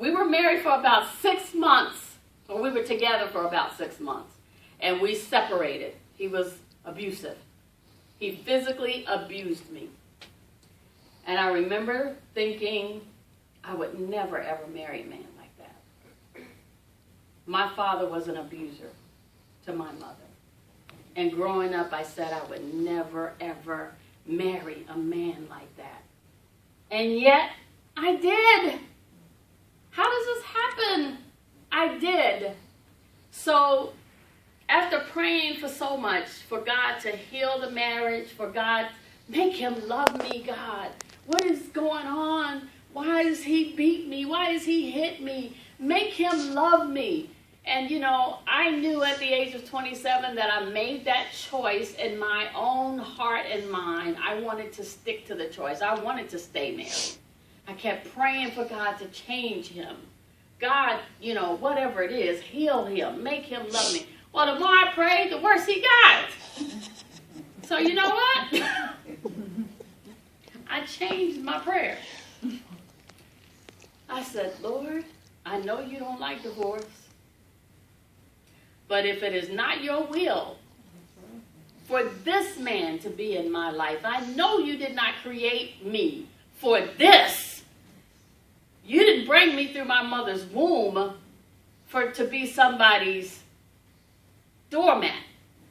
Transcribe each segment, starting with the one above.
We were married for about 6 months, or we were together for about 6 months, and we separated. He was abusive. He physically abused me. And I remember thinking I would never, ever marry a man like that. My father was an abuser to my mother. And growing up, I said I would never, ever marry a man like that. And yet, I did. How does this happen? I did. So, after praying for so much, for God to heal the marriage, for God, make him love me, God. What is going on? Why does he beat me? Why does he hit me? Make him love me. And, you know, I knew at the age of 27 that I made that choice in my own heart and mind. I wanted to stick to the choice. I wanted to stay married. I kept praying for God to change him. God, you know, whatever it is, heal him. Make him love me. Well, the more I prayed, the worse he got. So you know what? I changed my prayer. I said, Lord, I know you don't like divorce. But if it is not your will for this man to be in my life, I know you did not create me for this. You didn't bring me through my mother's womb to be somebody's doormat,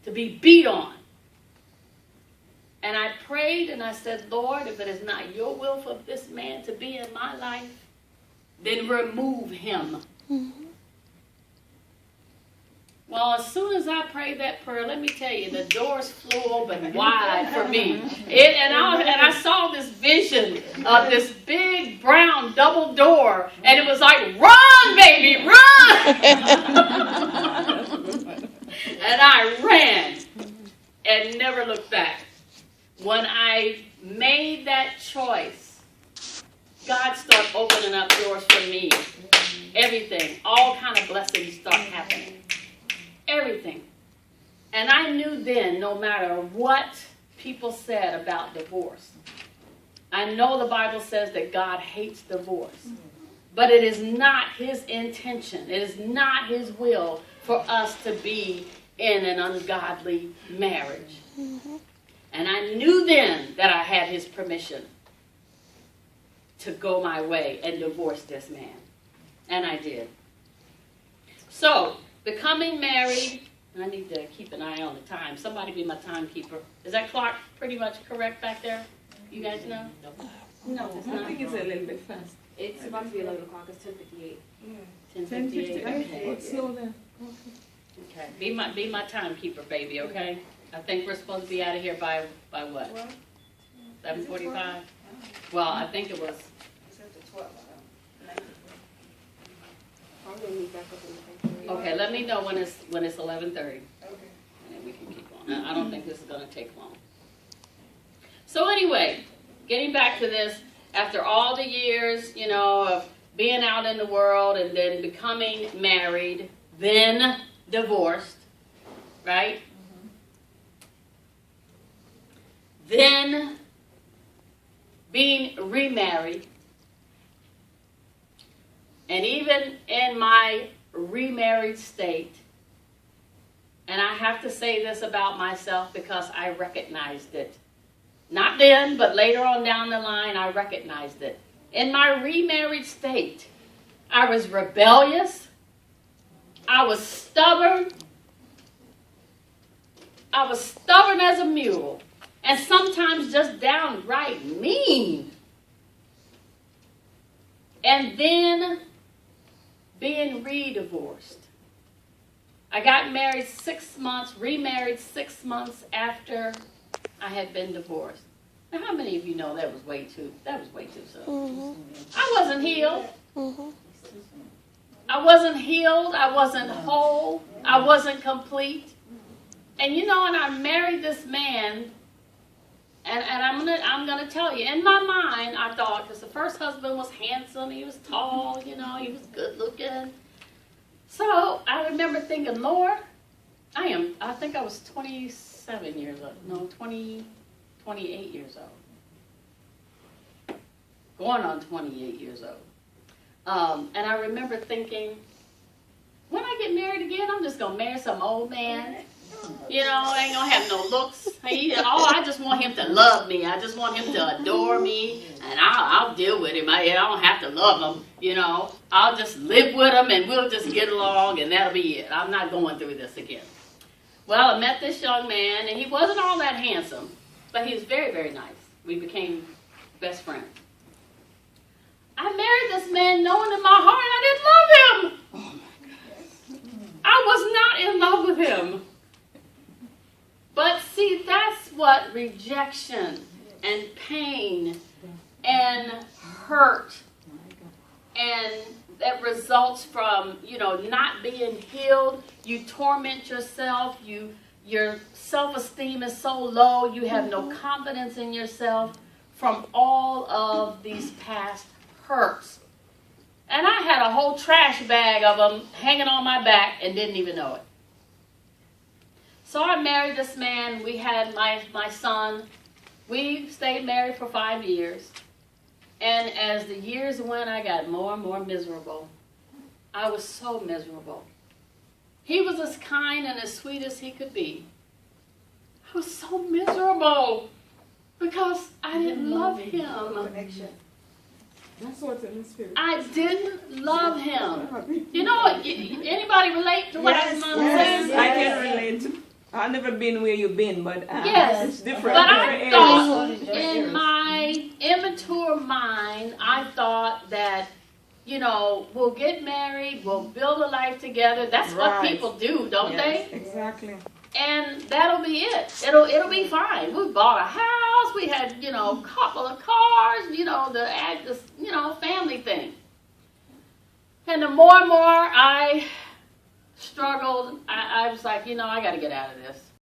to be beat on. And I prayed and I said, Lord, if it is not your will for this man to be in my life, then remove him. Mm-hmm. Well, as soon as I prayed that prayer, let me tell you, the doors flew open wide for me. And I saw this vision of this big brown double door, and it was like, run, baby, run! And I ran and never looked back. When I made that choice, God started opening up doors for me. Everything, all kind of blessings start happening. Everything. And I knew then, no matter what people said about divorce, I know the Bible says that God hates divorce. But it is not his intention. It is not his will for us to be in an ungodly marriage. Mm-hmm. And I knew then that I had his permission to go my way and divorce this man. And I did. So, becoming married, I need to keep an eye on the time. Somebody be my timekeeper. Is that clock pretty much correct back there? You guys know? No, it's not. I think it's a little bit fast. It's about to be 11 o'clock. It's 10:58. Yeah. 10:58. Okay. Slow down. Okay. Be my timekeeper, baby. Okay. I think we're supposed to be out of here by what? 7:45. Well, I think it was. I'm gonna meet back up in the Okay, let me know when it's 11:30. Okay. And then we can keep on. I don't think this is going to take long. So anyway, getting back to this, after all the years, you know, of being out in the world and then becoming married, then divorced, right? Mm-hmm. Then being remarried. And even in my remarried state, and I have to say this about myself because I recognized it. Not then, but later on down the line, I recognized it. In my remarried state, I was rebellious. I was stubborn. I was stubborn as a mule. And sometimes just downright mean. And then being re-divorced. I got married 6 months, remarried 6 months after I had been divorced. Now, how many of you know that was way too soon? Mm-hmm. I wasn't healed. Mm-hmm. I wasn't healed. I wasn't whole. I wasn't complete. And you know, and I married this man, and I'm gonna tell you, in my mind, I thought, because the first husband was handsome, he was tall, you know, he was good looking. So I remember thinking, Lord, I think I was 27 years old. No, 28 years old. Going on 28 years old. And I remember thinking, when I get married again, I'm just going to marry some old man. You know, I ain't going to have no looks. I just want him to love me. I just want him to adore me. And I'll deal with him. I don't have to love him. You know, I'll just live with him and we'll just get along and that'll be it. I'm not going through this again. Well, I met this young man and he wasn't all that handsome. But he was very, very nice. We became best friends. I married this man knowing in my heart I didn't love him. Oh my goodness. I was not in love with him. But see, that's what rejection and pain and hurt and that results from, not being healed. You torment yourself. Your self-esteem is so low. You have no confidence in yourself from all of these past hurts. And I had a whole trash bag of them hanging on my back and didn't even know it. So I married this man. We had my son. We stayed married for 5 years. And as the years went, I got more and more miserable. I was so miserable. He was as kind and as sweet as he could be. I was so miserable because I didn't love him. That's what's in the spirit. I didn't love him. You know, anybody relate to what I'm saying? I can relate. I've never been where you've been, but yes, it's different. But I thought in my immature mind, I thought that, we'll get married, we'll build a life together. That's what people do, don't they? Exactly. And that'll be it. It'll be fine. We bought a house. We had, a couple of cars. The family thing. And the more and more I struggled, I was like, I got to get out of this.